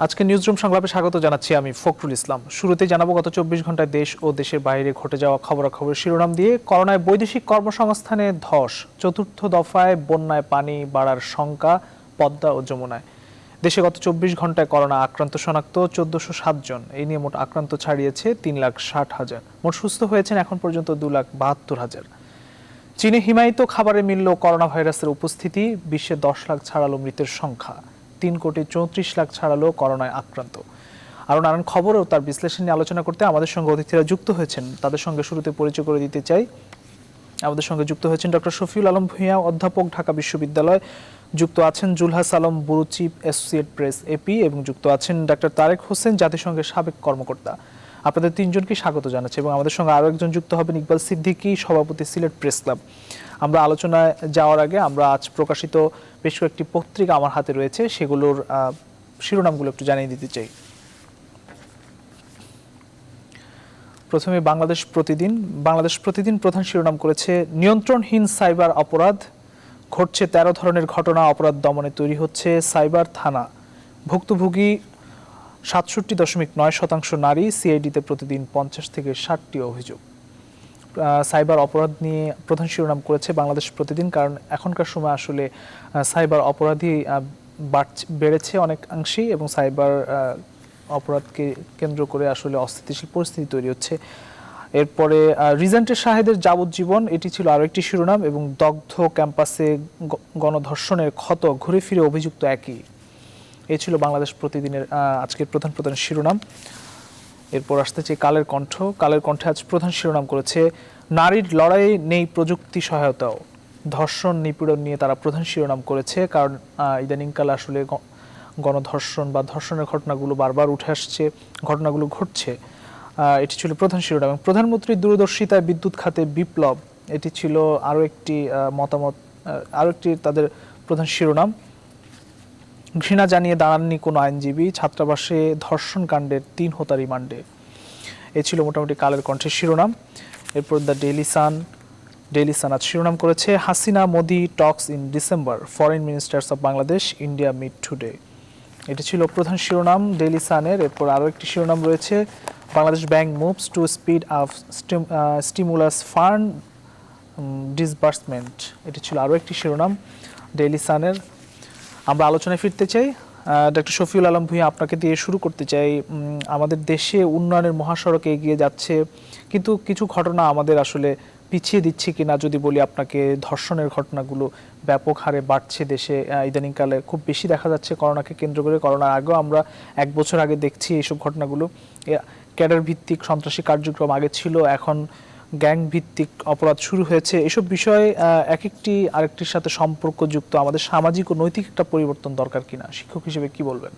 আজকে নিউজরুম সংলাপে স্বাগত জানাচ্ছি আমি ফখরুল ইসলাম। শুরুতেই জানাবো গত ২৪ ঘন্টায় দেশ ও দেশের বাইরে ঘটে যাওয়া খবরাখবর শিরোনাম দিয়ে। করোনায় বৈদেশিক কর্মসংস্থানে ধস, চতুর্থ দফায় বন্যায় পানি বাড়ার শঙ্কা পদ্মা ও যমুনায়। দেশে গত ২৪ ঘন্টায় করোনা আক্রান্ত শনাক্ত ১৪০৭ জন। এই নিয়ে মোট আক্রান্ত ছাড়িয়েছে ৩,৬০,০০০। মোট সুস্থ হয়েছেন এখন পর্যন্ত ২,৭২,০০০। চীনে হিমায়িত খাবারে মিলল করোনা ভাইরাসের উপস্থিতি। বিশ্বে ১০ লাখ ছাড়ালো মৃতের সংখ্যা, ৩,৩৪,০০,০০০ ছাড়ালো করোনায় আক্রান্ত। আরও নানান খবর ও তার বিশ্লেষণ নিয়ে আলোচনা করতে আমাদের সঙ্গে অতিথিরা যুক্ত হয়েছেন। তাদের সঙ্গে শুরুতে পরিচয় করে দিতে চাই। আমাদের সঙ্গে যুক্ত হয়েছেন ডক্টর শফিউল আলম ভূঁইয়া, অধ্যাপক, ঢাকা বিশ্ববিদ্যালয়। যুক্ত আছেন Zulhas Alam, bureau chief, Associated Press, AP. এবং যুক্ত আছেন ডাক্তার তারেক হোসেন, জাতিসংঘের সাবেক কর্মকর্তা। আপনাদের তিনজনকে স্বাগত জানাচ্ছি। এবং আমাদের সঙ্গে আরও একজন যুক্ত হবেন ইকবাল সিদ্দিকী, সভাপতি, সিলেট প্রেস ক্লাব। আমরা আলোচনায় যাওয়ার আগে আমরা আজ প্রকাশিত বেশ কয়েকটি পত্রিকা আমার হাতে রয়েছে, সেগুলোর শিরোনামগুলো একটু জানিয়ে দিতে চাই। প্রথমে বাংলাদেশ প্রতিদিন। বাংলাদেশ প্রতিদিন প্রধান শিরোনাম করেছে নিয়ন্ত্রণহীন সাইবার অপরাধ, ঘটছে ১৩ ধরনের ঘটনা, অপরাধ দমনে তৈরি হচ্ছে সাইবার থানা। ভুক্তভোগী ৬৭.৯% নারী, সিআইডিতে প্রতিদিন ৫০ থেকে ৬০টি অভিযোগ। সাইবার অপরাধ নিয়ে প্রধান শিরোনাম করেছে বাংলাদেশ প্রতিদিন, কারণ এখনকার সময় আসলে সাইবার অপরাধী বেড়েছে অনেকাংশেই এবং সাইবার অপরাধকে কেন্দ্র করে আসলে অস্থিতিশীল পরিস্থিতি তৈরি হচ্ছে। এরপরে রিজেন্টের শাহেদের যাবজ্জীবন, এটি ছিল আরও একটি শিরোনাম। এবং দগ্ধ ক্যাম্পাসে গণধর্ষণের ক্ষত, ঘুরে ফিরে অভিযুক্ত একই। এই ছিল বাংলাদেশ প্রতিদিনের আজকের প্রধান প্রধান শিরোনাম। এরপর আসতে চাই কালের কণ্ঠ। কালের কণ্ঠে আজ প্রধান শিরোনাম করেছে নারীর লড়াইয়ে নেই প্রযুক্তি সহায়তাও। ধর্ষণ, নিপীড়ন নিয়ে তারা প্রধান শিরোনাম করেছে, কারণ ইদানিংকালে আসলে গণধর্ষণ বা ধর্ষণের ঘটনাগুলো বারবার উঠে আসছে, ঘটনাগুলো ঘটছে। এটি ছিল প্রধান শিরোনাম। এবং প্রধানমন্ত্রীর দূরদর্শিতায় বিদ্যুৎ খাতে বিপ্লব, এটি ছিল আরও একটি মতামত, আরও একটি তাদের প্রধান শিরোনাম। ঘৃণা জানিয়ে দাঁড়াননি কোনো আইনজীবী, ছাত্রাবাসে ধর্ষণ কাণ্ডের ৩ হোতা রিমান্ডে। এ ছিল মোটামুটি কালের কণ্ঠের শিরোনাম। এরপর দ্য ডেইলি সান আজ শিরোনাম করেছে Hasina Modi talks in December, foreign ministers of Bangladesh India meet today. এটি ছিল প্রধান শিরোনাম ডেইলি সানের। এরপর আরও একটি শিরোনাম রয়েছে Bangladesh Bank moves to speed up stimulus fund disbursement. এটি ছিল আরও একটি শিরোনাম ডেইলি সানের। আমরা আলোচনায় ফিরতে চাই। ডক্টর শফিউল আলম ভূঁইয়া, আপনাকে দিয়ে শুরু করতে চাই। আমাদের দেশে উন্নয়নের মহাসড়কে এগিয়ে যাচ্ছে, কিন্তু কিছু ঘটনা আমাদের আসলে পিছিয়ে দিচ্ছে কিনা যদি বলি আপনাকে। ধর্ষণের ঘটনাগুলো ব্যাপক হারে বাড়ছে দেশে ইদানিংকালে, খুব বেশি দেখা যাচ্ছে করোনাকে কেন্দ্র করে। করোনার আগেও আমরা 1 বছর আগে দেখছি এইসব ঘটনাগুলো। ক্যাডার ভিত্তিক সন্ত্রাসী কার্যক্রম আগে ছিল, এখন গ্যাং ভিত্তিক অপরাধ শুরু হয়েছে। এসব বিষয়ে এক একটি আরেকটির সাথে সম্পর্কযুক্ত। আমাদের সামাজিক ও নৈতিক একটা পরিবর্তন দরকার কিনা, শিক্ষক হিসেবে কি বলবেন?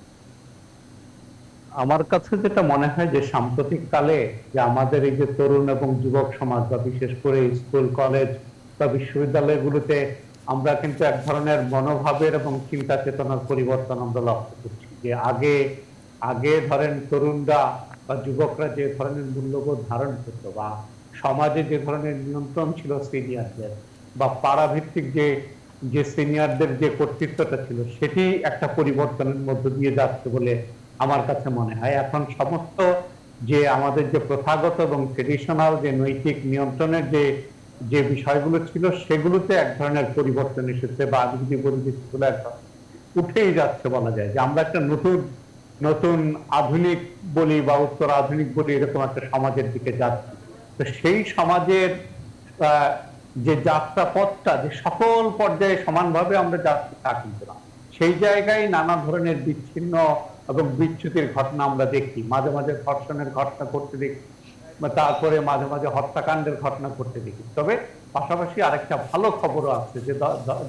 আমার কাছে যেটা মনে হয় যে সাম্প্রতিক কালে যে আমাদের এই যে তরুণ এবং যুবক সমাজ বা বিশেষ করে স্কুল, কলেজ বা বিশ্ববিদ্যালয়গুলোতে আমরা কিন্তু এক ধরনের মনোভাবের এবং চিন্তা চেতনার পরিবর্তন আমরা লক্ষ্য করছি। যে আগে আগে ধরেন তরুণরা বা যুবকরা যে ধরনের মূল্যবোধ ধারণ করত বা সমাজে যে ধরনের নিয়ন্ত্রণ ছিল সিনিয়রদের বা পাড়া ভিত্তিক যে সিনিয়রদের যে কর্তৃত্বটা ছিল, সেটি একটা পরিবর্তনের মধ্য দিয়ে যাচ্ছে বলে আমার কাছে মনে হয়। এখন সমস্ত যে আমাদের যে প্রথাগত এবং ট্রেডিশনাল যে নৈতিক নিয়ন্ত্রণের যে বিষয়গুলো ছিল, সেগুলোতে এক ধরনের পরিবর্তন এসেছে বা আমি যদি বলি যে সেগুলো একদম উঠেই যাচ্ছে বলা যায়। যে আমরা একটা নতুন নতুন আধুনিক বলি বা উত্তর আধুনিক বলি, এরকম একটা সমাজের দিকে যাচ্ছি। তো সেই সমাজের যে যাত্রা পথটা যে সকল পর্যায়ে সমানভাবে আমরা যাচ্ছি তা কিন্তু না। সেই জায়গায় নানা ধরনের বিচ্ছিন্ন এবং বিচ্যুতির ঘটনা আমরা দেখি। মাঝে মাঝে ধর্ষণের ঘটনা ঘটতে দেখি, তারপরে মাঝে মাঝে হত্যাকাণ্ডের ঘটনা ঘটতে দেখি। তবে পাশাপাশি আরেকটা ভালো খবরও আছে যে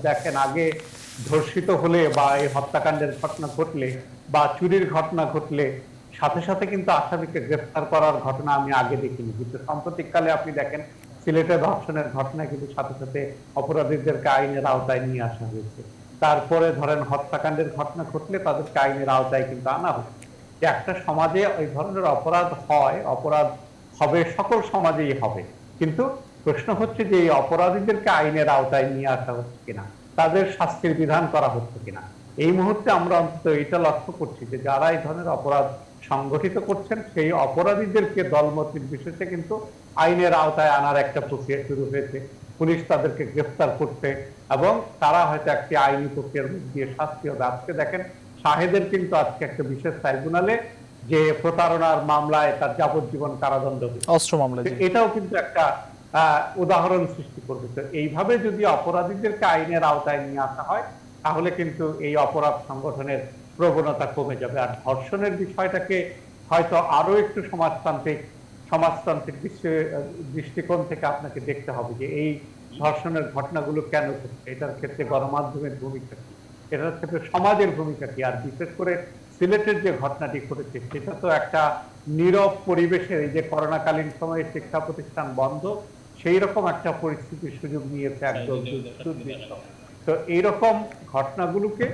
দেখেন, আগে ধর্ষিত হলে বা এই হত্যাকাণ্ডের ঘটনা ঘটলে বা চুরির ঘটনা ঘটলে সাথে সাথে কিন্তু আসামিকে গ্রেফতার করার ঘটনা আমি আগে দেখিনি, কিন্তু সাম্প্রতিককালে আপনি দেখেন সিলেটে ধর্ষণের ঘটনা কিন্তু সাথে সাথে অপরাধীদেরকে আইনের আওতায় নিয়ে আসা হয়েছে। তারপরে ধরেন হত্যাকাণ্ডের ঘটনা ঘটলে তাদেরকে আইনের আওতায় কিন্তু আনা হচ্ছে। যে একটা সমাজে ওই ধরনের অপরাধ হয়, অপরাধ হবে, সকল সমাজেই হবে, কিন্তু প্রশ্ন হচ্ছে যে এই অপরাধীদেরকে আইনের আওতায় নিয়ে আসা হচ্ছে কিনা, তাদের শাস্তির বিধান করা হচ্ছে কিনা। এই মুহূর্তে আমরা অন্তত এটা লক্ষ্য করছি যে যারা এই ধরনের অপরাধ সংগঠিত করছেন সেই অপরাধীদেরকে দলমত নির্বিশেষে কিন্তু আইনের আওতায় আনার একটা প্রক্রিয়া শুরু হয়েছে। পুলিশ তাদেরকে গ্রেফতার করতে এবং তারা হয়তো একটি আইনি প্রক্রিয়ার মধ্যে দিয়ে শাস্তি হবে। আজকে দেখেন শাহেদের কিন্তু আজকে একটা বিশেষ ট্রাইব্যুনালে যে প্রতারণার মামলায় তার যাবজ্জীবন কারাদণ্ড অস্ত্র মামলা, এটাও কিন্তু একটা উদাহরণ সৃষ্টি করবে। তো এইভাবে যদি অপরাধীদেরকে আইনের আওতায় নিয়ে আসা হয় তাহলে কিন্তু এই অপরাধ সংগঠনের প্রবণতা কমে যাবে। আর ধর্ষণের বিষয়টাকে হয়তো আরো একটু সমাজতান্ত্রিক দৃষ্টিকোণ থেকে আপনাকে দেখতে হবে যে এই ধর্ষণের ঘটনাগুলো কেন ঘটছে, এটার ক্ষেত্রে গণমাধ্যমের ভূমিকা কি, এটার ক্ষেত্রে সমাজের ভূমিকা কি। আর বিশেষ করে সিলেটের যে ঘটনাটি ঘটেছে সেটা তো একটা নীরব পরিবেশের, এই যে করোনাকালীন সময়ে শিক্ষা প্রতিষ্ঠান বন্ধ, সেই রকম একটা পরিস্থিতির সুযোগ নিয়েছে একদম দুর্বৃত্ত। তো এইরকম ঘটনাগুলোকে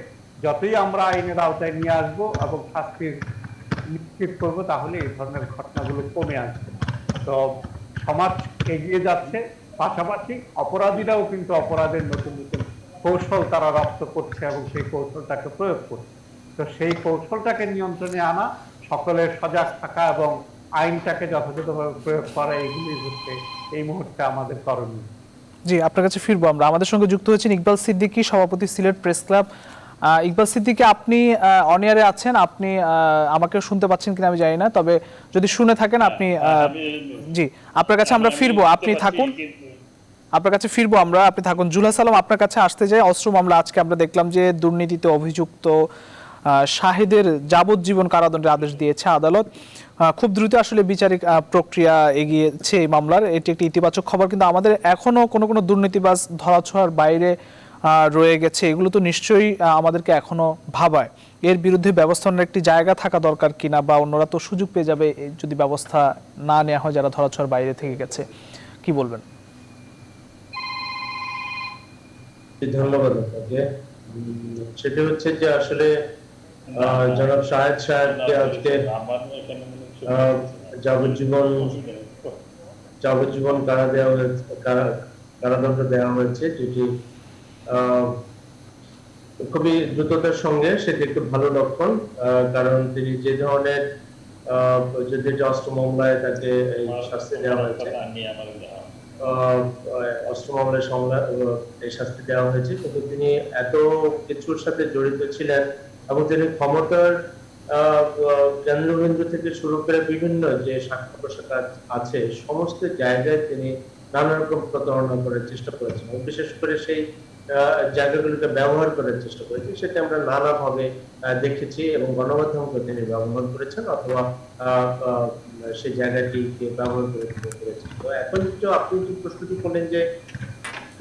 যতই আমরা আইনের আওতায় নিয়ে আসবো এবং শাস্তি নিশ্চিত করবো তাহলে এই ধরনের ঘটনাগুলো কমে আসবে। তো সমাজ এগিয়ে যাচ্ছে, পাশাপাশি অপরাধীরাও কিন্তু অপরাধের নতুন নতুন কৌশল তারা রপ্ত করছে এবং সেই কৌশলটাকে প্রয়োগ করছে। তো সেই কৌশলটাকে নিয়ন্ত্রণে আনা, সকলের সজাগ থাকা এবং আইনটাকে যথাযথভাবে প্রয়োগ করা, এগুলি হচ্ছে এই মুহূর্তে আমাদের করণীয়। জি, আপনার কাছে ফিরবো আমরা। আমাদের সঙ্গে যুক্ত হয়েছেন ইকবাল সিদ্দিকী, সভাপতি সিলেট প্রেস ক্লাব। ইকবাল সিদ্দিকী, আপনি অন এয়ারে আছেন, আপনি আমাকে শুনতে পাচ্ছেন কিনা আমি জানি না, তবে যদি শুনে থাকেন আপনি জি, আপনার কাছে আমরা ফিরবো, আপনি থাকুন, আপনার কাছে ফিরবো আমরা, আপনি থাকুন। জুলহাস সালাম, আপনার কাছে আসতে যাই। অস্ত্র মামলা, আজকে আমরা দেখলাম যে দুর্নীতিতে অভিযুক্ত শাহেদের যাবজ্জীবন কারাদণ্ডের আদেশ দিয়েছে আদালত। খুব দ্রুত আসলে বিচারিক প্রক্রিয়া এগিয়েছে এই মামলার, এটি একটি ইতিবাচক খবর। কিন্তু আমাদের এখনো কোনো কোনো দুর্নীতিবাজ ধরাছোঁয়ার বাইরে রয়ে গেছে, এগুলো তো নিশ্চয়ই আমাদেরকে এখনো ভাবায়। এর বিরুদ্ধে ব্যবস্থা নেওয়ার একটি জায়গা থাকা দরকার কিনা, বা অন্যরা তো সুযোগ পেয়ে যাবে যদি ব্যবস্থা না নেওয়া হয় যারা ধরাছোঁয়ার বাইরে থেকে গেছে, কি বলবেন? ধন্যবাদ আপনাকে। সেটা হচ্ছে যে আসলে জনাব শাহেদ সাহেবকে আজকে যাবজ্জীবন কারাদণ্ড দেওয়া হয়েছে, যেটি খুবই দ্রুততার সঙ্গে, সেটি একটু ভালো লক্ষণ। কারণ তিনি যে ধরনের যদি অস্ত্র মামলায় তাকে শাস্তি দেওয়া হয়েছে, অস্ত্র মামলায় এই শাস্তি দেওয়া হয়েছে, কিন্তু তিনি এত কিছুর সাথে জড়িত ছিলেন এবং তিনি ক্ষমতার কেন্দ্রবিন্দু থেকে শুরু করে বিভিন্ন যে শাখা প্রশাখা আছে সমস্ত জায়গায় তিনি নানা রকম প্রতারণা করার চেষ্টা করেছেন, বিশেষ করে সেই জায়গাগুলোকে ব্যবহার করার চেষ্টা করেছেন। সেটা আমরা নানাভাবে দেখেছি এবং গণমাধ্যমকে তিনি ব্যবহার করেছেন অথবা সেই জায়গাটিকে ব্যবহার করেছেন। তো এখন যে আপনি যে প্রশ্নটি করলেন যে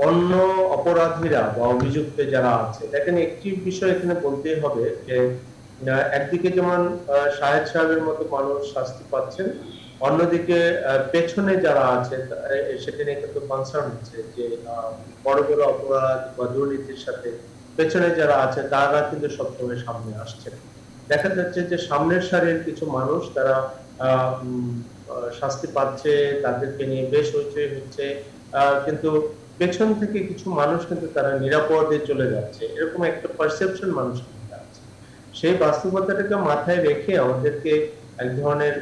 অন্য অপরাধীরা বা অভিযুক্ত যারা আছে, দেখেন একটি বিষয় এখানে বলতেই হবে যে একদিকে যেমন শাহেদ সাহেবের মতো মানুষ শাস্তি পাচ্ছেন, অন্যদিকে পেছনে যারা আছে সেটা নিয়ে কিন্তু কনসার্ন হচ্ছে যে বড় বড় অপরাধ বা দুর্নীতির সাথে পেছনে যারা আছে তারা কিন্তু সবসময় সামনে আসছে। দেখা যাচ্ছে যে সামনের সারির কিছু মানুষ তারা শাস্তি পাচ্ছে, তাদেরকে নিয়ে বেশ হইচই হচ্ছে, কিন্তু পেছন থেকে কিছু মানুষ কিন্তু তারা নিরাপদে চলে যাচ্ছে, এরকম একটা পারসেপশন মানুষ আছে। সেই বাস্তবতাটাকে মাথায় রেখে আমাদেরকে এক ধরনের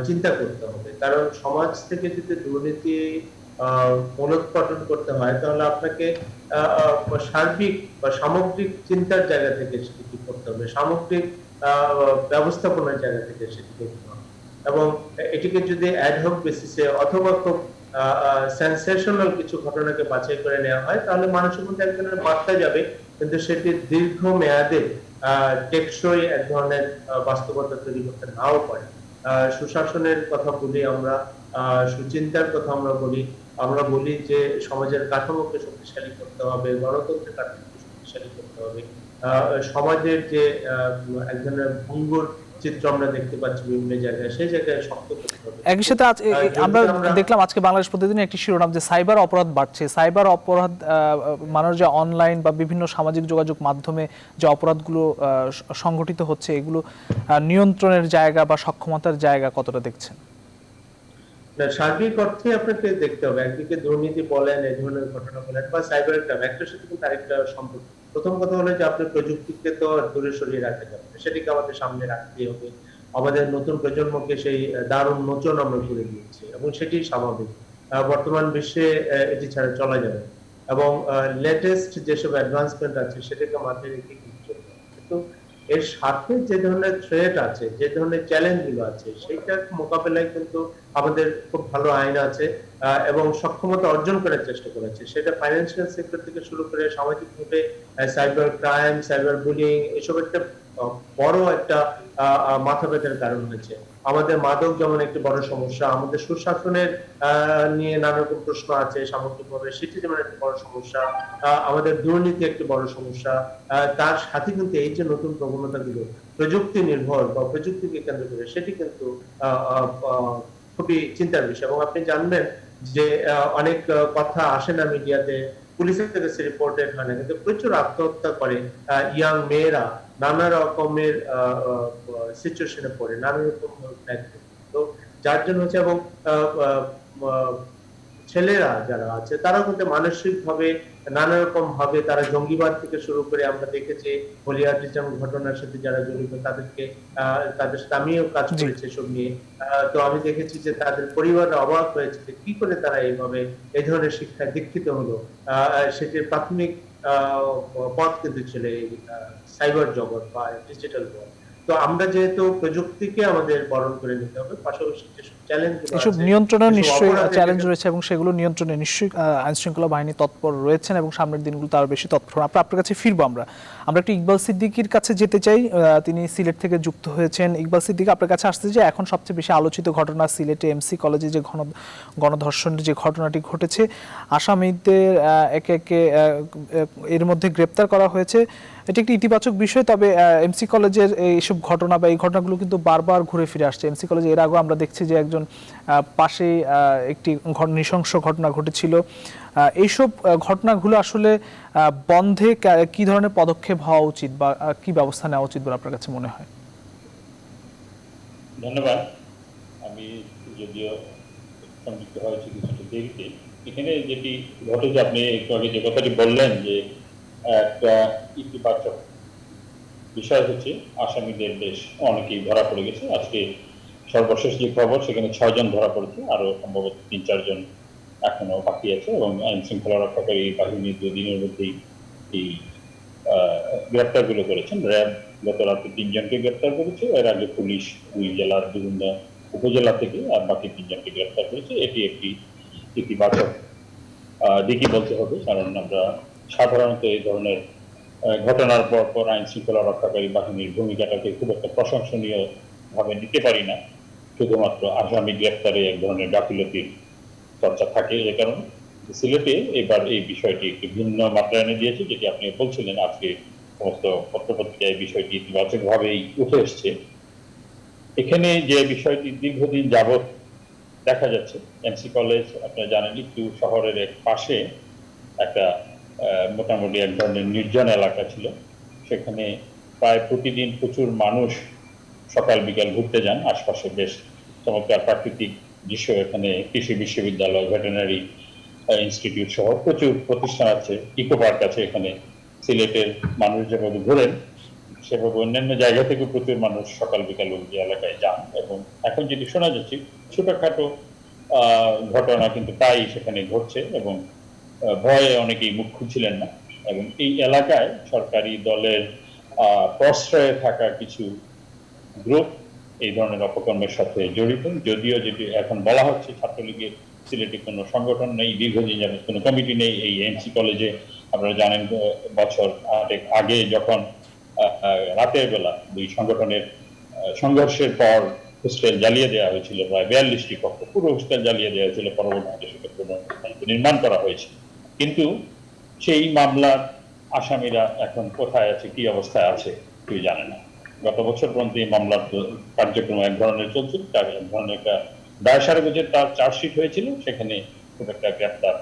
চিন্তা করতে হবে। কারণ সমাজ থেকে যদি দুর্নীতি মূলোৎপাটন করতে হয় তাহলে আপনাকে সার্বিক বা সামগ্রিক চিন্তার জায়গা থেকে সেটি করতে হবে, সামগ্রিক ব্যবস্থাপনার জায়গা থেকে সেটি করতে হবে। এবং এটিকে যদি অ্যাডহক বেসিসে অথবা খুব সেন্সেশনাল কিছু ঘটনাকে বাছাই করে নেওয়া হয় তাহলে মানুষের মধ্যে এক ধরনের বার্তা যাবে, কিন্তু সেটি দীর্ঘ মেয়াদে টেকসই এক ধরনের বাস্তবতা তৈরি করতে নাও পারে। সুশাসনের কথা বলি আমরা, সুচিন্তার কথা আমরা বলি যে সমাজের কাঠামোকে শক্তিশালী করতে হবে, গণতন্ত্রের কাঠামোকে শক্তিশালী করতে হবে, সমাজের যে এক ধরনের ভঙ্গুর চিত্র আমরা দেখতে পাচ্ছি বিভিন্ন জায়গায়, সেই জায়গায় শক্ত করতে হবে। একই সাথে আমরা দেখলাম আজকে বাংলাদেশ প্রতিদিনে একটি শিরোনাম যে সাইবার অপরাধ বাড়ছে। সাইবার অপরাধ মানুষ যে অনলাইন বা বিভিন্ন সামাজিক যোগাযোগ মাধ্যমে যে অপরাধগুলো সংঘটিত হচ্ছে, এগুলো নিয়ন্ত্রণের জায়গা বা সক্ষমতার জায়গা কতটা দেখছেন? না, সার্বিক অর্থে আপনাকে দেখতে হবে, একদিকে দুর্নীতি বলেন, এই ধরনের ঘটনা বলেন, বা সাইবার ক্রাইম, একটার সাথে কিন্তু আরেকটা সম্পর্ক। প্রথম কথা হলো যে আপনি প্রযুক্তিকে তো আর দূরে সরিয়ে রাখতে যাবেন না, সেটিকে আমাদের সামনে রাখতেই হবে। আমাদের নতুন প্রজন্মকে সেই দারুণ মোচন আমরা করে দিয়েছি, এবং সেটি স্বাভাবিক। বর্তমান বিশ্বে এটি ছাড়া চলা যাবে না। এবং লেটেস্ট যেসব অ্যাডভান্সমেন্ট আছে সেটাকে মাথায় রেখে কিন্তু চলতে হবে। কিন্তু এর সাথে যে ধরনের থ্রেট আছে, যে ধরনের চ্যালেঞ্জ গুলো আছে, সেইটার মোকাবেলায় কিন্তু আমাদের খুব ভালো আইন আছে, এবং সক্ষমতা অর্জন করার চেষ্টা করেছে। সেটা ফাইন্যান্সিয়াল সেক্টর থেকে শুরু করে সামাজিকভাবে সাইবার ক্রাইম, সাইবার বুলিং, এসব একটা বড় একটা মাথা ব্যথার কারণ হয়েছে। আমাদের মাদক যেমন একটি বড় সমস্যা, আমাদের সুশাসনের নিয়ে নানা রকম প্রশ্ন আছে সামগ্রিকভাবে, সেটি যেমন একটা বড় সমস্যা, আমাদের দুর্নীতি একটি বড় সমস্যা। তার সাথে কিন্তু এই যে নতুন প্রবণতাগুলো প্রযুক্তি নির্ভর বা প্রযুক্তিকে কেন্দ্র করে, সেটি কিন্তু আহ, আহ, আহ, খুবই চিন্তার বিষয়। এবং আপনি জানবেন যে অনেক কথা আসে না মিডিয়াতে, পুলিশের কাছে রিপোর্টেড হয় না, কিন্তু প্রচুর আত্মহত্যা করে ইয়াং মেয়েরা নানা রকমের সিচুয়েশনে পড়ে, নানা রকম তো যার জন্য হচ্ছে। এবং আহ, আহ, আহ, ছেলেরা যারা আছে তারাও কিন্তু মানসিক ভাবে নানা রকম ভাবে, তারা জঙ্গিবাদ থেকে শুরু করে আমরা দেখেছি হলিয়ার্টিজম ঘটনার সাথে যারা জড়িত তাদেরকে, তাদের সাথে আমিও কাজ জি। করেছি এসব নিয়ে। তো আমি দেখেছি যে তাদের পরিবাররা অবাক হয়েছে যে কি করে তারা এইভাবে এই ধরনের শিক্ষায় দীক্ষিত হলো। সেটির প্রাথমিক পথ কিন্তু ছিল এই সাইবার জগৎ বা ডিজিটাল ওয়ার্ল্ড। তো আমরা যেহেতু প্রযুক্তিকে আমাদের বরণ করে নিতে হবে, পাশাপাশি যেসব চ্যালেঞ্জ গুলো এসব আছে, নিয়ন্ত্রণেও যেসব নিশ্চয়ই অপরাধ চ্যালেঞ্জ রয়েছে এবং সেগুলো নিয়ন্ত্রণে নিশ্চয়ই আইন শৃঙ্খলা বাহিনী তৎপর রয়েছেন এবং সামনের দিনগুলোতে আরো বেশি তৎপর হন। আপনার কাছে ফিরবো আমরা একটু ইকবাল সিদ্দিকীর কাছে যেতে চাই। তিনি সিলেট থেকে যুক্ত হয়েছেন। ইকবাল সিদ্দিক, আপনার কাছে আসছে যে এখন সবচেয়ে বেশি আলোচিত ঘটনা সিলেটে এমসি কলেজে যে গণধর্ষণের যে ঘটনাটি ঘটেছে, আসামিদের একে একে এর মধ্যে গ্রেপ্তার করা হয়েছে। এটি একটি ইতিবাচক বিষয়। তবে এমসি কলেজের এইসব ঘটনা বা এই ঘটনাগুলো কিন্তু বারবার ঘুরে ফিরে আসছে। এমসি কলেজে এর আগেও আমরা দেখছি যে একজন পাশে একটি নৃশংস ঘটনা ঘটেছিল। এইসব ঘটনাগুলো আসলে বন্ধে কি ধরনের পদক্ষেপ হওয়া উচিত বা কি ব্যবস্থা নেওয়া উচিত বলে আপনার কাছে মনে হয়? ধন্যবাদ। আমি যদিও সংযুক্ত হয়েছি কিছুটা দেরিতে, এখানে যেটি ঘটেছে আপনি একটু আগে যে কথাটি বললেন যে একটা ইতিবাচক বিষয় হচ্ছে আসামিদের বেশ অনেকেই ধরা পড়ে গেছে। আজকে সর্বশেষ যে খবর সেখানে 6 জন ধরা পড়েছে, আরো সম্ভবত 3-4 জন এখনো বাকি আছে, এবং আইন শৃঙ্খলা রক্ষাকারী বাহিনী 2 দিনের মধ্যেই এই গ্রেপ্তার গুলো করেছেন। র্যাব গত রাতে 3 জনকে গ্রেপ্তার করেছে, এর আগে পুলিশ দুই জেলার বিভিন্ন উপজেলা থেকে আর বাকি 3 জনকে গ্রেপ্তার করেছে। এটি একটি ইতিবাচক দিকই বলতে হবে, কারণ আমরা সাধারণত এই ধরনের ঘটনার পর পর আইন শৃঙ্খলা রক্ষাকারী বাহিনীর ভূমিকাটাকে খুব একটা প্রশংসনীয় ভাবে নিতে পারি না। শুধুমাত্র আসামি গ্রেপ্তারে এক ধরনের গাফিলতির চর্চা থাকে। এ কারণে সিলেটে এবার এই বিষয়টি একটু ভিন্ন মাত্রা এনে দিয়েছে, যেটি আপনি বলছিলেন। আজকে সমস্ত পত্রপত্রিকায় বিষয়টি ইতিবাচক ভাবেই উঠে এসছে। এখানে যে বিষয়টি দীর্ঘদিন যাবৎ দেখা যাচ্ছে, এমসি কলেজ আপনারা জানেন একটু শহরের এক পাশে একটা মোটামুটি এক ধরনের নির্জন এলাকা ছিল। সেখানে প্রায় প্রতিদিন প্রচুর মানুষ সকাল বিকাল ঘুরতে যান। আশপাশে বেশ চমৎকার প্রাকৃতিক দৃশ্য, এখানে কৃষি বিশ্ববিদ্যালয়, ভেটেরিনারি ইনস্টিটিউট সহ প্রচুর প্রতিষ্ঠান আছে, ইকো পার্ক আছে। এখানে সিলেটের মানুষ যেভাবে ঘোরেন সেভাবে অন্যান্য জায়গা থেকে প্রচুর মানুষ সকাল বিকাল ওই এলাকায় যান। এবং এখন যেটি শোনা যাচ্ছে ছোটখাটো ঘটনা কিন্তু প্রায়ই সেখানে ঘটছে, এবং ভয়ে অনেকেই মুখ খুলছিলেন না। এবং এই এলাকায় সরকারি দলের প্রশ্রয়ে থাকা কিছু গ্রুপ এই ধরনের অপকর্মের সাথে জড়িত। যদিও যেটি এখন বলা হচ্ছে ছাত্রলীগের সিলেটে কোনো সংগঠন নেই, দীর্ঘদিন যাবত কোনো কমিটি নেই। এই এমসি কলেজে আপনারা জানেন বছর আগে যখন রাতের বেলা দুই সংগঠনের সংঘর্ষের পর হোস্টেল জ্বালিয়ে দেওয়া হয়েছিল, প্রায় 42টি কক্ষ, পুরো হোস্টেল জ্বালিয়ে দেওয়া হয়েছিল। পরবর্তীতে সেটা নির্মাণ করা হয়েছে, কিন্তু সেই মামলার আসামিরা এখন কোথায় আছে, কি অবস্থায় আছে কেউ জানে না। গত বছর পর্যন্ত এই মামলার কার্যক্রম এক ধরনের চলছিল, এক ধরনের একটা দায়সারগোজের তার চার্জশিট হয়েছিল, সেখানে খুব একটা গ্রেপ্তার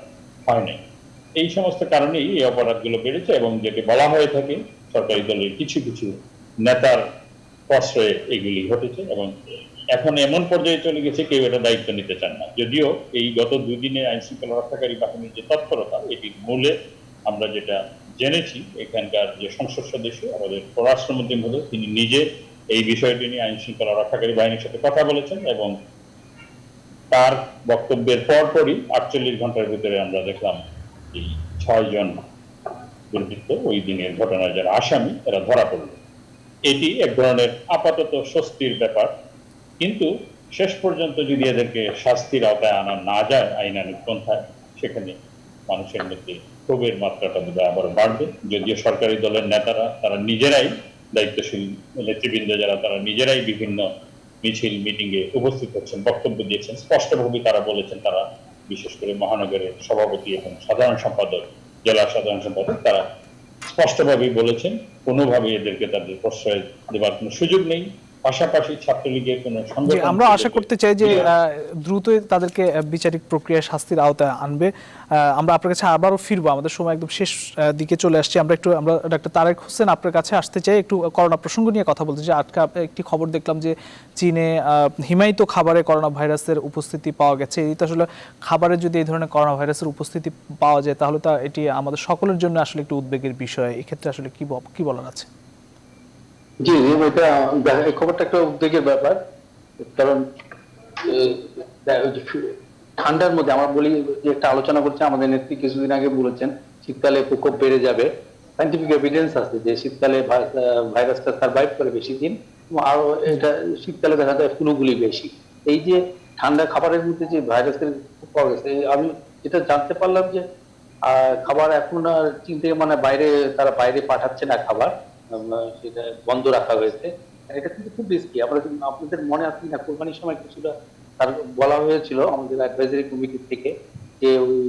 হয়নি। এই সমস্ত কারণেই এই অপরাধগুলো বেড়েছে। এবং যেটি বলা হয়ে থাকে সরকারি দলের কিছু কিছু নেতার প্রশ্রয়ে এগুলি ঘটেছে। এবং এখন এমন পর্যায়ে চলে গেছে কেউ এটা দায়িত্ব নিতে চান না। যদিও এই গত 2 দিনে আইন শৃঙ্খলা রক্ষাকারী বাহিনীর যে তৎপরতা, এটির মূলে আমরা যেটা জেনেছি, এখানকার যে সংসদ সদস্য আমাদের পররাষ্ট্রমন্ত্রী মহোদয়, তিনি নিজে এই বিষয়টি নিয়ে আইন শৃঙ্খলা রক্ষাকারী বাহিনীর সাথে কথা বলেছেন এবং তার বক্তব্যের পরপরই 48 ঘন্টার ভিতরে আমরা দেখলাম এই 6 জন দুর্বৃত্ত ওই দিনের ঘটনার যারা আসামি তারা ধরা পড়ল। এটি এক ধরনের আপাতত স্বস্তির ব্যাপার, কিন্তু শেষ পর্যন্ত যদি এদেরকে শাস্তির আওতায় আনা না যায় আইনানুগ পন্থায়, সেখানে মানুষের মধ্যে ক্ষোভের মাত্রাটা বোধহয় আবার বাড়বে। যদিও সরকারি দলের নেতারা তারা নিজেরাই, দায়িত্বশীল নেতৃবৃন্দ যারা, তারা নিজেরাই বিভিন্ন মিছিল মিটিংয়ে উপস্থিত হচ্ছেন, বক্তব্য দিয়েছেন, স্পষ্টভাবে তারা বলেছেন, তারা বিশেষ করে মহানগরের সভাপতি এবং সাধারণ সম্পাদক, জেলা সাধারণ সম্পাদক, তারা স্পষ্টভাবেই বলেছেন কোনোভাবে এদেরকে তাদের প্রশ্রয় দেওয়ার কোনো সুযোগ নেই। পাশাপাশি ছাত্রলীগের কোনো সংগঠন, আমরা আশা করতে চাই যে দ্রুতই তাদেরকে বিচারিক প্রক্রিয়ায় শাস্তির আওতায় আনবে। আমরা আপনার কাছে আবারও ফিরবো, আমাদের সময় একদম শেষ দিকে চলে আসছি। আমরা ডাক্তার তারেক হোসেন আপনার কাছে আসতে চাই, একটু করোনা প্রসঙ্গ নিয়ে কথা বলতে চাই। একটি খবর দেখলাম যে চীনে হিমায়িত খাবারে করোনা ভাইরাসের উপস্থিতি পাওয়া গেছে। এই তো আসলে খাবারে যদি এই ধরনের করোনা ভাইরাসের উপস্থিতি পাওয়া যায়, তাহলে তা এটি আমাদের সকলের জন্য আসলে একটু উদ্বেগের বিষয়। এক্ষেত্রে আসলে কি বলার আছে? জি, এটা এই খবরটা একটা উদ্বেগের ব্যাপার, কারণ ঠান্ডার মধ্যে আমরা বলি যে একটা আলোচনা করছে, আমাদের নেত্রী কিছুদিন আগে বলেছেন শীতকালে প্রকোপ বেড়ে যাবে। সাইন্টিফিক এভিডেন্স আছে যে শীতকালে ভাইরাসটা সার্ভাইভ করে বেশি দিন, আরো এটা শীতকালে দেখা যায় ফ্লুগুলি বেশি। এই যে ঠান্ডা খাবারের মধ্যে যে ভাইরাসের পাওয়া গেছে, আমি যেটা জানতে পারলাম যে খাবার এখন আর চীন থেকে তারা বাইরে পাঠাচ্ছে না খাবার, সেটা বন্ধ রাখা হয়েছে। এটা কিন্তু খুব রিস্কি। আপনাদের মনে আছে না, কোরবানির সময় কিছুটা তার বলা হয়েছিল আমাদের অ্যাডভাইজারি কমিটি থেকে যে ওই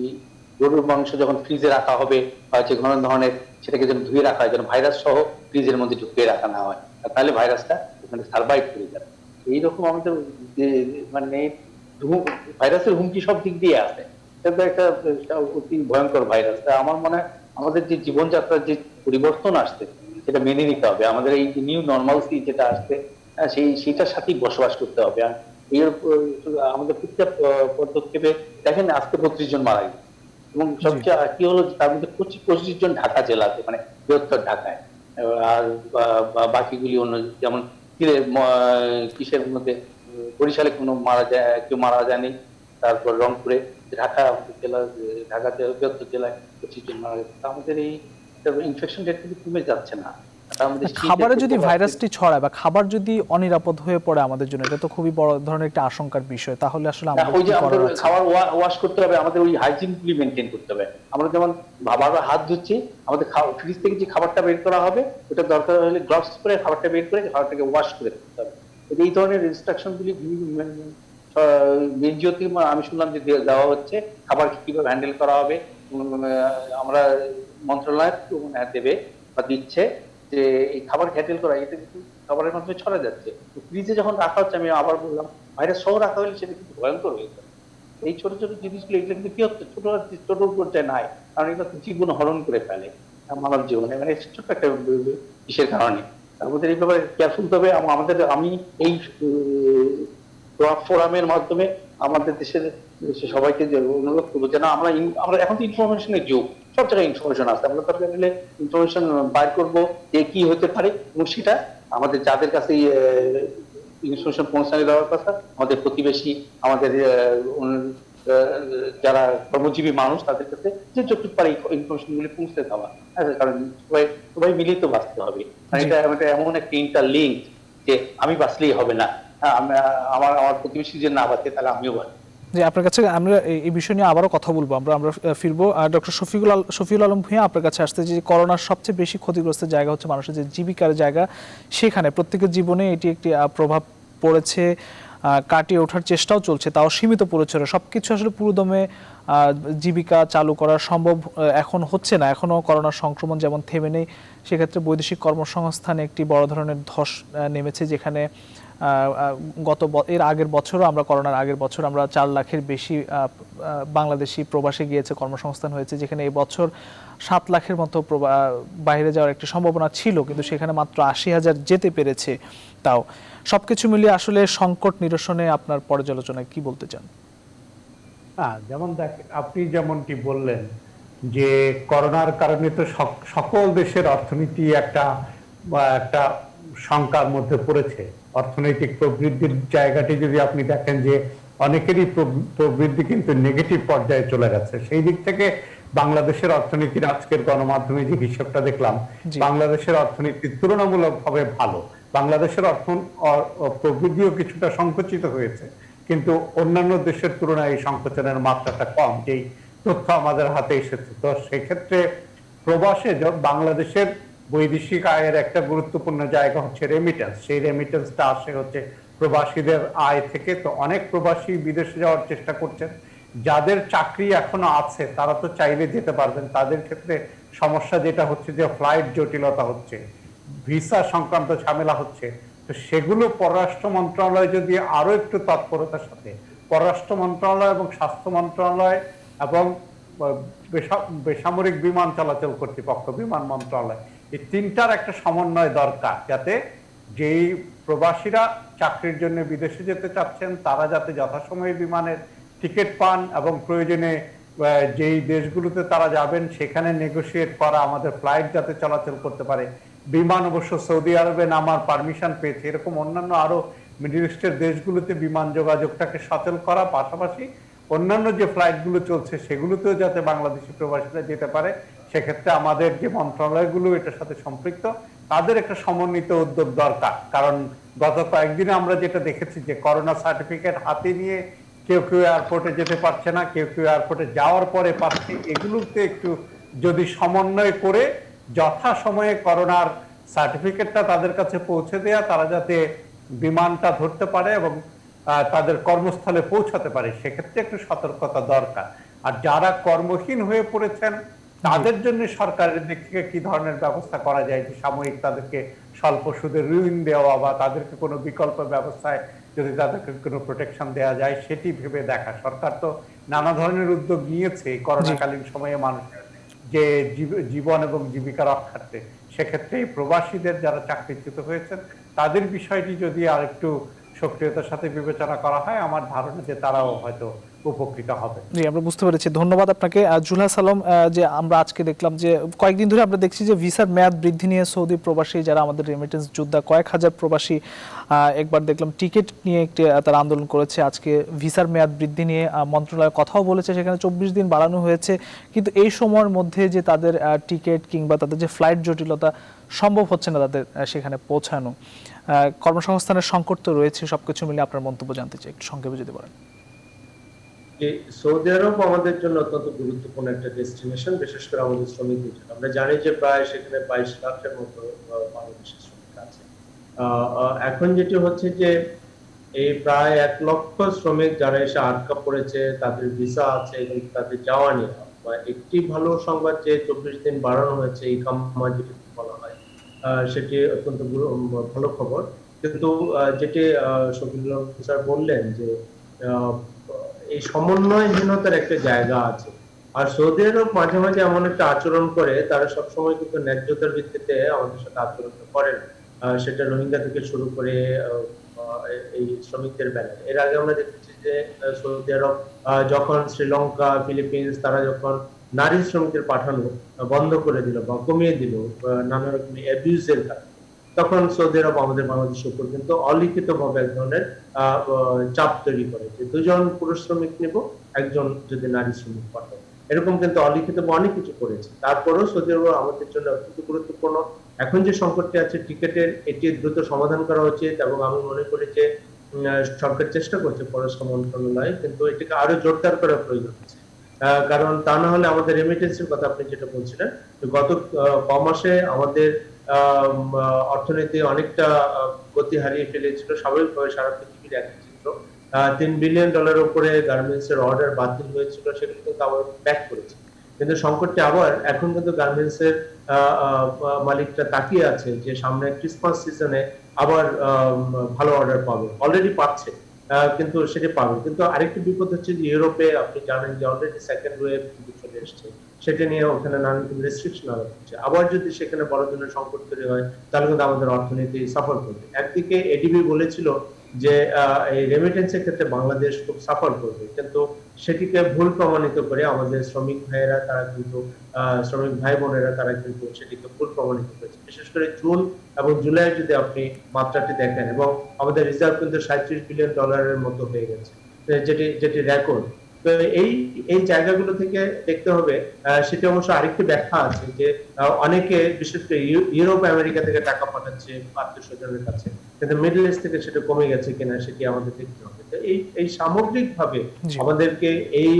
গরুর মাংস যখন ফ্রিজে রাখা হবে বা যে কোনো ধরনের, সেটাকে যেন ধুয়ে রাখা হয়, যেন ভাইরাস সহ ফ্রিজের মধ্যে ঢুকিয়ে রাখা না হয়, তাহলে ভাইরাসটা ওখানে সার্ভাইভ করে যাবে। এইরকম আমাদের মানে ভাইরাসের হুমকি সব দিক দিয়ে আছে। এটা একটা অতি ভয়ঙ্কর ভাইরাস। আমার মনে হয় আমাদের যে জীবনযাত্রার যে পরিবর্তন আসছে সেটা মেনে নিতে হবে। আমাদের এই নিউ নর্মালসি যেটা আসছে সেইটার সাথেই বসবাস করতে হবে। আর এর আমাদের প্রত্যেকটা পদক্ষেপে দেখেন আজকে 32 জন মারা গেছে, এবং সবচেয়ে কি হলো তার মধ্যে 25 জন ঢাকা জেলাতে, মানে বৃহত্তর ঢাকায়, আর বাকিগুলি অন্য, যেমন কিসের মধ্যে বরিশালে কেউ মারা যায়নি, তারপর রংপুরে, ঢাকা জেলা, ঢাকাতে বৃহত্তর জেলায় 25 জন মারা গেছে। আমাদের এই ইনফেকশন রেট কিন্তু কমে যাচ্ছে না। খাবারে যদি ভাইরাসটি ছড়ায় বা খাবার যদি অনিরাপদ হয়ে পড়ে আমাদের জন্য, এটা তো খুবই বড় ধরনের একটা আশঙ্কার বিষয়। তাহলে আসলে আমাদের খাবার ওয়াশ করতে হবে, আমাদের ওই হাইজিনগুলি মেনটেন করতে হবে। আমরা যেমন বারবার হাত ধুচ্ছি, আমাদের ফ্রিজ থেকে যে খাবারটা বের করা হবে ওটা দরকার হলে গ্লাভস পরে খাবারটা বের করে খাবারটাকে ওয়াশ করে দিতে হবে। এই ধরনের ইনস্ট্রাকশনগুলি এনজিওতে আমি শুনলাম যে দেওয়া হচ্ছে, খাবার কিভাবে হ্যান্ডেল করা হবে। আমরা মন্ত্রণালয় দেবে বা দিচ্ছে যে এই খাবার হ্যান্ডেল করা, এটা কিন্তু খাবারের মাধ্যমে ছড়া যাচ্ছে। ফ্রিজে যখন রাখা হচ্ছে, আমি আবার বললাম, ভাইরাস সহ রাখা হলে সেটা কিন্তু ভয়ঙ্কর হয়ে যাবে। এই ছোট ছোট জিনিসগুলো, এগুলো কিন্তু কি হচ্ছে, ছোট পর্যায়ে নাই, কারণ এগুলো জীবন হরণ করে ফেলে মানব জীবনে, মানে ছোট্ট একটা কিসের কারণে। আমাদের এই ব্যাপারে কেয়ারফুল হবে। আমি এই ফোরামের মাধ্যমে আমাদের দেশের সবাইকে অনুরোধ করবো যেন আমরা এখন তো ইনফরমেশনের যুগ, সব জায়গায় ইনফরমেশন আসছে, আমরা দরকার হলে ইনফরমেশন বাইর করবো যে কি হতে পারে, এবং সেটা আমাদের যাদের কাছে ইনফরমেশন পৌঁছানো দেওয়ার কথা, আমাদের প্রতিবেশী, আমাদের যারা কর্মজীবী মানুষ, তাদের কাছে যে যতটুকু পারে ইনফরমেশন গুলি পৌঁছে দেওয়া। কারণ সবাই মিলিত বাঁচতে হবে। এটা এমন একটা ইন্টারলিঙ্ক যে আমি বাঁচলেই হবে না, আমার প্রতিবেশী যে না বাঁচে তাহলে আমিও বাঁচি। যে আপনার কাছে আমরা এই বিষয় নিয়ে আবারও কথা বলবো, আমরা ফিরবো। ডক্টর শফিকুল আলম ভূঁইয়া আপনার কাছে আসতে, যে করোনার সবচেয়ে বেশি ক্ষতিগ্রস্ত জায়গা হচ্ছে মানুষের যে জীবিকার জায়গা, সেখানে প্রত্যেকের জীবনে এটি একটি প্রভাব পড়েছে, কাটিয়ে ওঠার চেষ্টাও চলছে, তাও সীমিত পরিসরে। সবকিছু আসলে পুরোদমে জীবিকা চালু করা সম্ভব এখন হচ্ছে না, এখনো করোনার সংক্রমণ যেমন থেমে নেই। সেক্ষেত্রে বৈদেশিক কর্মসংস্থানে একটি বড় ধরনের ধস নেমেছে, যেখানে এর আগের বছরও আমরা করোনার আগের বছর আমরা 4 লাখের বেশি বাংলাদেশি প্রবাসে গিয়েছে, কর্মসংস্থান হয়েছে, যেখানে এই বছর 7 লাখের মতো বাইরে যাওয়ার একটি সম্ভাবনা ছিল, কিন্তু সেখানে মাত্র 80,000 যেতে পেরেছে। তাও সবকিছু মিলিয়ে আসলে সংকট নিরসনে আপনার পর্যালোচনায় কি বলতে চান? যেমন দেখেন, আপনি যেমনটি বললেন যে করোনার কারণে তো সকল দেশের অর্থনীতি একটা শঙ্কার মধ্যে পড়েছে। অর্থনৈতিক প্রবৃদ্ধির জায়গাটি যদি আপনি দেখেন যে অনেকেরই প্রবৃদ্ধি কিন্তু নেগেটিভ পর্যায়ে চলে গেছে, সেই দিক থেকে বাংলাদেশের অর্থনীতির আজকের গণমাধ্যমে যে হিসাবটা দেখলাম, বাংলাদেশের অর্থনীতি তুলনামূলকভাবে ভালো। বাংলাদেশের প্রবৃদ্ধিও কিছুটা সংকুচিত হয়েছে, কিন্তু অন্যান্য দেশের তুলনায় এই সংকোচনের মাত্রাটা কম, যেই তথ্য আমাদের হাতে এসেছে। তো সেক্ষেত্রে প্রবাসে বাংলাদেশের বৈদেশিক আয়ের একটা গুরুত্বপূর্ণ জায়গা হচ্ছে রেমিটেন্স। সেই রেমিটেন্সটা আসে হচ্ছে প্রবাসীদের আয় থেকে। তো অনেক প্রবাসী বিদেশে যাওয়ার চেষ্টা করছেন। যাদের চাকরি এখনো আছে তারা তো চাইলে যেতে পারবেন, তাদের ক্ষেত্রে সমস্যা যেটা হচ্ছে যে ফ্লাইট জটিলতা হচ্ছে, ভিসা সংক্রান্ত ঝামেলা হচ্ছে। তো সেগুলো পররাষ্ট্র মন্ত্রণালয় যদি আরো একটু তৎপরতার সাথে, পররাষ্ট্র মন্ত্রণালয় এবং স্বাস্থ্য মন্ত্রণালয় এবং বেসামরিক বিমান চলাচল কর্তৃপক্ষ, বিমান মন্ত্রণালয়, এই তিনটার একটা সমন্বয় দরকার, যাতে যেই প্রবাসীরা চাকরির জন্য বিদেশে যেতে চাচ্ছেন তারা যাতে যথাসময়ে বিমানের টিকিট পান এবং প্রয়োজনে যেই দেশগুলোতে তারা যাবেন সেখানে নেগোশিয়েট করা আমাদের ফ্লাইট যাতে চলাচল করতে পারে। বিমান অবশ্য সৌদি আরবে নামার পারমিশন পেয়েছে, এরকম অন্যান্য আরো মিডল ইস্টের দেশগুলোতে বিমান যোগাযোগটাকে সচল করা, পাশাপাশি অন্যান্য যে ফ্লাইটগুলো চলছে সেগুলোতেও যাতে বাংলাদেশি প্রবাসীরা যেতে পারে। সেক্ষেত্রে আমাদের যে মন্ত্রণালয়গুলো এটার সাথে সম্পৃক্ত, তাদের একটা সমন্বিত উদ্যোগ দরকার। কারণ গত কয়েকদিনে আমরা যেটা দেখেছি যে করোনা সার্টিফিকেট হাতে নিয়ে কেউ কেউ এয়ারপোর্টে যেতে পারছে না, কেউ কেউ এয়ারপোর্টে যাওয়ার পরে পাচ্ছে। এগুলোতে একটু যদি সমন্বয় করে যথাসময়ে করোনার সার্টিফিকেটটা তাদের কাছে পৌঁছে দেয়া, তারা যাতে বিমানটা ধরতে পারে এবং তাদের কর্মস্থলে পৌঁছাতে পারে, সেক্ষেত্রে একটু সতর্কতা দরকার। আর যারা কর্মহীন হয়ে পড়েছেন তাদের জন্য সরকারের দিক থেকে কি ধরনের ব্যবস্থা করা যায়, যে সাময়িক তাদেরকে স্বল্প সুদের ঋণ দেওয়া বা তাদেরকে কোনো বিকল্প ব্যবস্থায় যদি তাদেরকে কোনো প্রোটেকশন দেওয়া যায় সেটি ভেবে দেখা। সরকার তো নানা ধরনের উদ্যোগ নিয়েছে এই করোনাকালীন সময়ে মানুষের যে জীবন এবং জীবিকা রক্ষার্থে। সেক্ষেত্রে এই প্রবাসীদের যারা চাকরিচ্যুত হয়েছেন তাদের বিষয়টি যদি আরেকটু সক্রিয়তার সাথে বিবেচনা করা হয়, আমার ধারণা যে তারাও হয়তো উপকৃত হবে। জি, আমরা বুঝতে পেরেছি। ধন্যবাদ আপনাকে। জুলহাস আলম, যে আমরা আজকে দেখলাম যে কয়েকদিন ধরে আমরা দেখছি যে ভিসার মেয়াদ বৃদ্ধি নিয়ে সৌদি প্রবাসী যারা আমাদের রেমিটেন্স যোদ্ধা, কয়েক হাজার প্রবাসী একবার দেখলাম টিকিট নিয়ে একটি তারা আন্দোলন করেছে। আজকে ভিসার মেয়াদ বৃদ্ধি নিয়ে মন্ত্রণালয় কথাও বলেছে, সেখানে 24 দিন বাড়ানো হয়েছে। কিন্তু এই সময়ের মধ্যে যে তাদের টিকিট কিংবা তাদের যে ফ্লাইট জটিলতা, সম্ভব হচ্ছে না তাদের সেখানে পৌঁছানো। কর্মসংস্থানের সংকট তো রয়েছে। সবকিছু মিলে আপনার মন্তব্য জানতে চাই, একটু সংক্ষেপে যদি বলেন। সৌদি আরব আমাদের জন্য অত্যন্ত গুরুত্বপূর্ণ একটা ডেস্টিনেশন, বিশেষ করে আমাদের শ্রমিকদের জন্য। আমরা জানি যে প্রায় সেখানে 22 লাখের মতো বাংলাদেশি শ্রমিক আছে। এখন যেটি হচ্ছে যে এই প্রায় 1 লক্ষ শ্রমিক যারা এসে আটকা পড়েছে, তাদের ভিসা আছে এবং তাদের যাওয়া নিয়ে একটি ভালো সংবাদ যে 24 দিন বাড়ানো হয়েছে এই কাম্মা যেটি বলা হয়, সেটি অত্যন্ত ভালো খবর। কিন্তু যেটি শফিকুল স্যার বললেন যে এই সমন্বয়হীনতার একটা জায়গা আছে। আর সৌদি আরব মাঝে মাঝে এমন একটা আচরণ করে, তারা সবসময় কিন্তু ন্যায্যতার ভিত্তিতে আমাদের সাথে আচরণ করে না। সেটা রোহিঙ্গা থেকে শুরু করে এই শ্রমিকদের বেলায়। এর আগে আমরা দেখেছি যে সৌদি আরব যখন শ্রীলঙ্কা, ফিলিপিন্স তারা যখন নারী শ্রমিকদের পাঠানো বন্ধ করে দিল বা কমিয়ে দিল নানা রকম অ্যাবিউজের কারণে, তখন সৌদি আরব আমাদের বাংলাদেশের উপর কিন্তু অলিখিত ভাবে এক ধরনের চাপ তৈরি করে যে 2 জন পুরুষ শ্রমিক নেব, 1 জন যদি নারী শ্রমিক পাঠাবো। এরকম কিন্তু অলিখিত অনেক কিছু করেছে। তারপরেও সৌদি আরব আমাদের জন্য অত্যন্ত গুরুত্বপূর্ণ। এখন যে সংকটটি আছে টিকেটের, এটি দ্রুত সমাধান করা উচিত এবং আমি মনে করি যে সরকার চেষ্টা করছে পররাষ্ট্র মন্ত্রণালয়, কিন্তু এটাকে আরো জোরদার করা প্রয়োজন আছে। কারণ তা না হলে আমাদের রেমিটেন্সের কথা আপনি যেটা বলছিলেন, গত কমাসে আমাদের অর্থনীতি অনেকটা গতি হারিয়ে ফেলেছিল। স্বাভাবিকভাবে সারা পৃথিবীর এক চিত্র। $3 বিলিয়ন উপরে গার্মেন্টস এর অর্ডার বাতিল হয়েছিল, সেগুলো কিন্তু আবার ব্যাক করেছে। কিন্তু সংকটটি আবার এখন কিন্তু গার্মেন্টস এর মালিকরা তাকিয়ে আছে যে সামনে ক্রিসমাস সিজনে আবার ভালো অর্ডার পাবে, অলরেডি পাচ্ছে, কিন্তু সেটা পাবে। কিন্তু আরেকটি বিপদ হচ্ছে যে ইউরোপে আপনি জানেন যে অলরেডি সেকেন্ড ওয়েভ কিন্তু চলে এসছে, সেটা নিয়ে ওখানে নানান রেস্ট্রিকশন আরোপ হচ্ছে। আবার যদি সেখানে বড় ধরনের সংকট তৈরি হয় তাহলে কিন্তু আমাদের অর্থনীতি সাফার করবে। একদিকে এডিবি বলেছিল যে এই রেমিটেন্সের ক্ষেত্রে বাংলাদেশ খুব সাফার করবে, কিন্তু সেটিকে ভুল প্রমাণিত করে আমাদের শ্রমিক ভাইয়েরা তারা কিন্তু শ্রমিক ভাই বোনেরা তারা কিন্তু সেটিকে ভুল প্রমাণিত করেছে। বিশেষ করে জুন এবং জুলাই যদি আপনি মাত্রাটি দেখেন, এবং আমাদের রিজার্ভ কিন্তু $37 বিলিয়ন মতো হয়ে গেছে, যেটি যেটি রেকর্ড। তো এই এই জায়গাগুলো থেকে দেখতে হবে। সেটা অবশ্য আরেকটি ব্যাখ্যা আছে যে অনেকে বিশেষ করে ইউরোপ আমেরিকা থেকে টাকা পাঠাচ্ছে আত্মীয় স্বজনের কাছে, কিন্তু মিডল ইস্ট থেকে সেটা কমে গেছে কিনা সেটি আমাদের দেখতে হবে। তো এই সামগ্রিক ভাবে জি। আমাদেরকে এই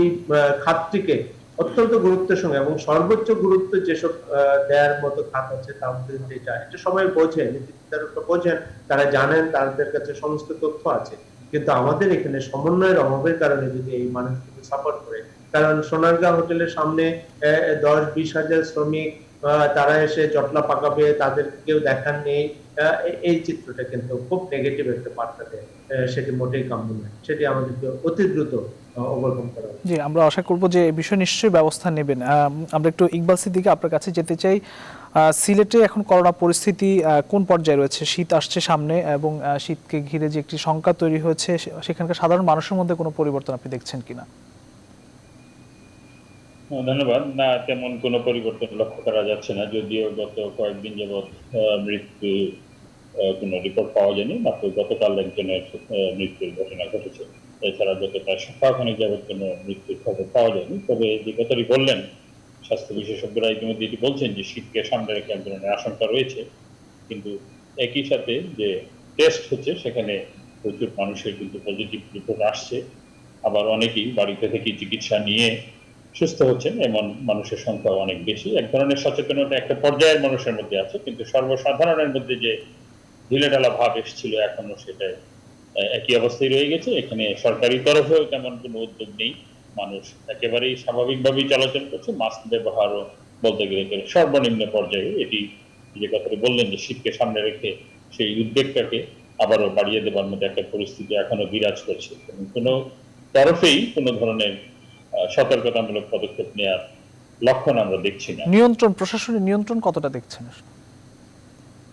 খাতটিকে অত্যন্ত গুরুত্বের সঙ্গে এবং সর্বোচ্চ গুরুত্ব যেসব দেওয়ার মতো খাত আছে তার মধ্যে এটা সবাই বোঝেন, নীতিনির্ধারকরা বোঝেন, তারা জানেন, তাদের কাছে সমস্ত তথ্য আছে। কিন্তু আমাদের এখানে সমন্বয়ের অভাবের কারণে যদি এই মানুষগুলো সাপোর্ট করে, কারণ সোনারগাঁ হোটেলের সামনে 10-20 হাজার শ্রমিক তারা এসে জটলা পাকাবে, তাদের কেউ দেখার নেই, এই চিত্রটা কিন্তু খুব নেগেটিভ একটা বার্তা দেয়। সেটি মোটেই কাম্য নয়, সেটি আমাদেরকে অতি দ্রুত ওভারকাম করা উচিত। জি, আমরা আশা করব যে এই বিষয়ে নিশ্চয়ই ব্যবস্থা নেবেন। আমরা একটু ইকবাল সিদ্দিকী আপনার কাছে যেতে চাই। সিলেটে এখন করোনা পরিস্থিতি কোন পর্যায়ে রয়েছে? শীত আসছে সামনে এবং শীতকে ঘিরে যে একটি শঙ্কা তৈরি হয়েছে, সেখানকার সাধারণ মানুষের মধ্যে কোনো পরিবর্তন আপনি দেখছেন কিনা? ধন্যবাদ। না, তেমন কোনো পরিবর্তন লক্ষ্য করা যাচ্ছে না, যদিও গত কয়েকদিন যাবৎ মৃত্যু কোনো রিপোর্ট পাওয়া যায়নি, মাত্র গতকাল একজনের মৃত্যুর ঘটনা ঘটেছে। এছাড়া গত প্রায় সপ্তাহখানেক যাবৎ কোনো মৃত্যুর খবর পাওয়া যায়নি। তবে যে কথাটি বললেন, স্বাস্থ্য বিশেষজ্ঞরা ইতিমধ্যে এটি বলছেন যে শীতকে সামনে রেখে এক ধরনের আশঙ্কা রয়েছে, কিন্তু একই সাথে যে টেস্ট হচ্ছে সেখানে প্রচুর মানুষের কিন্তু পজিটিভ রিপোর্ট আসছে। আবার অনেকেই বাড়িতে থেকে চিকিৎসা নিয়ে সুস্থ হচ্ছেন, এমন মানুষের সংখ্যা অনেক বেশি। এক ধরনের সচেতনতা একটা পর্যায়ের মানুষের মধ্যে আছে, কিন্তু সর্বসাধারণের মধ্যে যে ঢিলেঢালা ভাব এসেছিল এখনো সেটা একই অবস্থায় রয়ে গেছে। এখানে সরকারি তরফেও তেমন কোনো উদ্যোগ নেই, মানুষ একেবারেই স্বাভাবিকভাবেই চলাচল করছে। মাস্ক ব্যবহারও বলতে গেলে সর্বনিম্ন পর্যায়ে। এটি যে কথাটি বললেন যে শীতকে সামনে রেখে সেই উদ্বেগটাকে আবারও বাড়িয়ে দেবার মতো একটা পরিস্থিতি এখনো বিরাজ করছে, এবং কোনো তরফেই কোনো ধরনের সতর্কতামূলক পদক্ষেপ নেওয়ার লক্ষণ আমরা দেখছি না। প্রশাসনের নিয়ন্ত্রণ কতটা দেখছেন?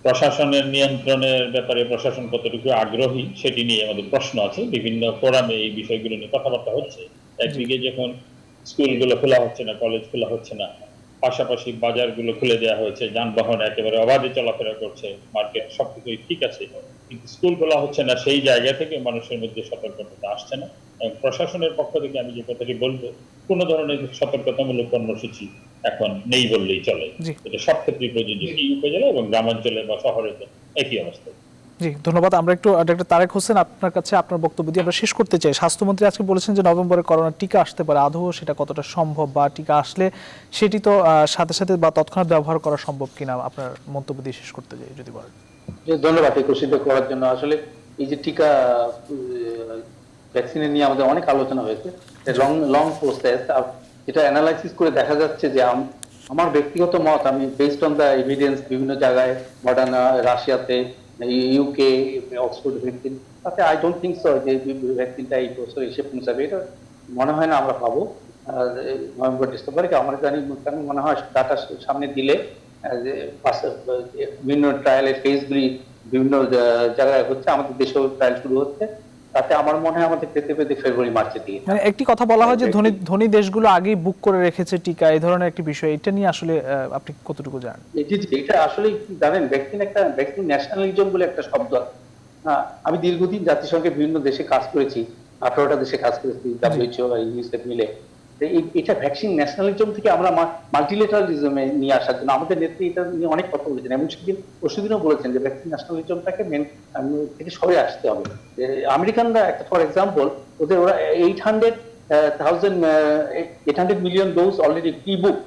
প্রশাসনের নিয়ন্ত্রণের ব্যাপারে প্রশাসন কতটুকু আগ্রহী সেটি নিয়ে আমাদের প্রশ্ন আছে। বিভিন্ন ফোরামে এই বিষয়গুলো নিয়ে কথাবার্তা হচ্ছে। একদিকে যখন স্কুলগুলো খোলা হচ্ছে না, কলেজ খোলা হচ্ছে না, পাশাপাশি বাজারগুলো খুলে দেওয়া হয়েছে, যানবাহন একেবারে অবাধে চলাফেরা করছে, মার্কেট সবকিছুই ঠিক আছে, কিন্তু স্কুল খোলা হচ্ছে না, সেই জায়গা থেকে মানুষের মধ্যে সতর্কতা আসছে না। এবং প্রশাসনের পক্ষ থেকে আমি যে কথাটি বলবো, কোনো ধরনের সতর্কতামূলক কর্মসূচি এখন নেই বললেই চলে। এটা সব ক্ষেত্রেই প্রযোজ্য, এই উপজেলা এবং গ্রামাঞ্চলে বা শহরে একই অবস্থা। জি, ধন্যবাদ। আমরা একটু ডক্টর তারেক হোসেন আপনার কাছে আপনার বক্তব্য দিয়ে আমরা শেষ করতে চাই। স্বাস্থ্যমন্ত্রী আজকে বলেছেন যে নভেম্বরে করোনার টিকা আসতে পারে, আদৌ সেটা কতটা সম্ভব, বা টিকা আসলে সেটি তো সাথে সাথে বা তৎক্ষণাৎ ব্যবহার করা সম্ভব কিনা, আপনার মন্তব্য দিয়ে শেষ করতে চাই যদি বলেন। ধন্যবাদ একত্রিত করার জন্য। আসলে এই যে টিকা ভ্যাকসিনের নিয়ে আমাদের অনেক আলোচনা হয়েছে, লং প্রসেস। এটা অ্যানালাইসিস করে দেখা যাচ্ছে যে আমার ব্যক্তিগত মত, আমি বেসড অন দা এভিডেন্স, বিভিন্ন জায়গায় মডার্না, রাশিয়াতে, ইউকে, অক্সফোর্ড ভ্যাকসিন, তাতে আই ডোন্ট থিঙ্ক সো যে ভ্যাকসিনটা এই বছর এসে পৌঁছাবে। এটা মনে হয় না আমরা পাবো নভেম্বর ডিসেম্বরে। আমার জানি মনে হয় ডাটা সামনে দিলে বিভিন্ন ট্রায়ালের ফেজগুলি বিভিন্ন জায়গায় হচ্ছে, আমাদের দেশেও ট্রায়াল শুরু হচ্ছে, তাতে আমার মনে হয় আমাদের পেতে পেতে ফেব্রুয়ারি মার্চের দিকে। মানে একটি কথা বলা হয় যে ধনী দেশগুলো আগেই বুক করে রেখেছে টিকা, এই ধরনের একটি বিষয়, এটা নিয়ে আসলে আপনি কতটুকু জানেন? এটা আসলে জানেন, ভ্যাকসিন ন্যাশনালিজম বলে একটা শব্দ আছে। আমি দীর্ঘদিন জাতিসংঘের বিভিন্ন দেশে কাজ করেছি, 18টা দেশে কাজ করেছি, WHO আর ইউনিসেফ মিলে। এটা ভ্যাকসিন ন্যাশনালিজম থেকে আমরা মাল্টিলেটারালিজমে নিয়ে আসার জন্য আমাদের নেত্রী এটা নিয়ে অনেক কথা বলেছেন, এবং পরশুদিনও বলেছেন যে ভ্যাকসিন ন্যাশনালিজমটাকে থেকে সরে আসতে হবে। আমেরিকানরা একটা ফর এক্সাম্পল, ওরা 800 million dose already pre book,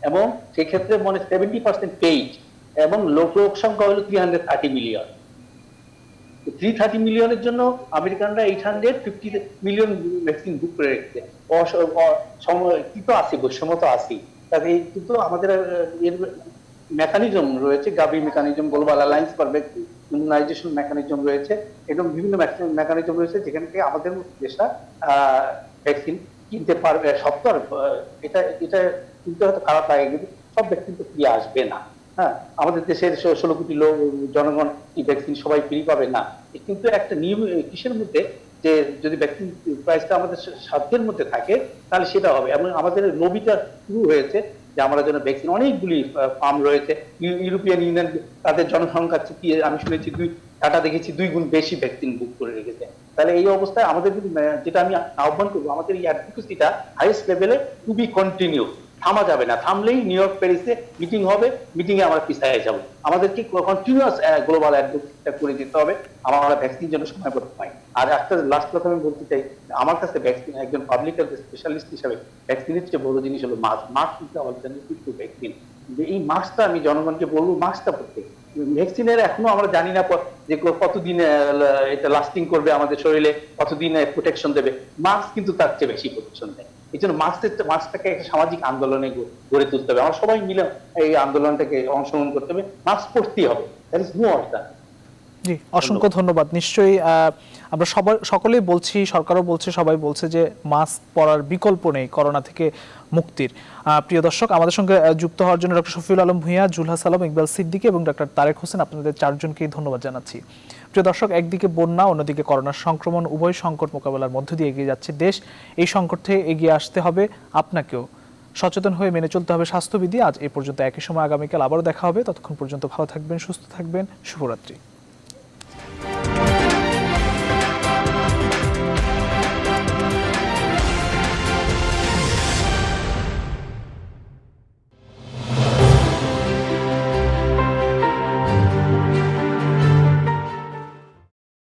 এবং সেক্ষেত্রে 70% পেইড, এবং লোক সংখ্যা হলো 330 মিলিয়ন। 330 মিলিয়নের জন্য আমেরিকানরা 850 মিলিয়ন ভ্যাকসিন বুক করে রেখেছে। কি তো আছে, বৈষম্য তো আছেই। তাহলে কিন্তু আমাদের এর মেকানিজম রয়েছে, Gavi mechanism, Global Alliance for Vaccine Immunization mechanism রয়েছে, এবং বিভিন্ন মেকানিজম রয়েছে যেখান থেকে আমাদের মতো দেশটা ভ্যাকসিন কিনতে পারবে। সব তো আর এটা এটা কিনতে হয়তো খারাপ লাগে, কিন্তু সব ভ্যাকসিন তো ফ্রি আসবে না। হ্যাঁ, আমাদের দেশের 16 কোটি লোক জনগণ কি ভ্যাকসিন সবাই ফ্রি পাবে না, কিন্তু একটা নিয়ম কিসের মধ্যে, যে যদি ভ্যাকসিন প্রাইসটা আমাদের সাধ্যের মধ্যে থাকে তাহলে সেটা হবে। এবং আমাদের লবিটা শুরু হয়েছে যে আমরা যেন ভ্যাকসিন, অনেকগুলি ফার্ম রয়েছে, ইউরোপিয়ান ইউনিয়ন তাদের জনসংখ্যা আমি শুনেছি ডাটা দেখেছি 2 গুণ বেশি ভ্যাকসিন বুক করে রেখেছে। তাহলে এই অবস্থায় আমাদের যদি যেটা আমি আহ্বান করবো, আমাদের এই অ্যাডভোকেসিটা হাইয়েস্ট লেভেলে টু বি কন্টিনিউ, থামা যাবে না। থামলেই নিউ ইয়র্ক প্যারিসে মিটিং হবে, মিটিং এ আমরা পিছায় যাবো। আমাদেরকে কন্টিনিউয়াস গ্লোবাল অ্যাডভোকেসিটা করে দিতে হবে, আমরা ভ্যাকসিন যেন সময় করে পাই। আর একটা লাস্ট কথা আমি বলতে চাই, আমার কাছে ভ্যাকসিন একজন পাবলিক হেলথ স্পেশালিস্ট হিসাবে ভ্যাকসিনের চেয়ে বড় জিনিস হলো মাস্ক। মাস্ক কিন্তু অল্টারনেটিভ টু ভ্যাকসিন। এই মাস্কটা আমি জনগণকে বলবো মাস্কটা পড়তে। ভ্যাকসিনের এখনো আমরা জানি না যে কতদিন এটা লাস্টিং করবে আমাদের শরীরে, কতদিন প্রোটেকশন দেবে। মাস্ক কিন্তু তার চেয়ে বেশি প্রোটেকশন দেয়। এই জন্য মাস্কটাকে একটা সামাজিক আন্দোলনে গড়ে তুলতে হবে। আমরা সবাই মিলে এই আন্দোলনটাকে অংশগ্রহণ করতে হবে। মাস্ক পরতেই হবে, দ্যাট ইজ নো অল্টারনেটিভ। জি, অসংখ্য ধন্যবাদ। নিশ্চয়ই আমরা সকলেই বলছি, সরকারও বলছে, সবাই বলছে যে মাস্ক পরার বিকল্প নেই করোনা থেকে মুক্তির। প্রিয় দর্শক, আমাদের সঙ্গে যুক্ত হওয়ার জন্য ডক্টর শফিউল আলম ভূঁইয়া, জুলহাস আলম, ইকবাল সিদ্দিকী এবং ডক্টর তারেক হোসেন, আপনাদের 4 জনকেই ধন্যবাদ জানাচ্ছি। প্রিয় দর্শক, একদিকে বন্যা, অন্যদিকে করোনার সংক্রমণ, উভয় সংকট মোকাবেলার মধ্য দিয়ে এগিয়ে যাচ্ছে দেশ। এই সংকট থেকে এগিয়ে আসতে হবে আপনাকেও, সচেতন হয়ে মেনে চলতে হবে স্বাস্থ্যবিধি। আজ এ পর্যন্ত, একই সময় আগামীকাল আবারও দেখা হবে। ততক্ষণ পর্যন্ত ভালো থাকবেন, সুস্থ থাকবেন। শুভরাত্রি।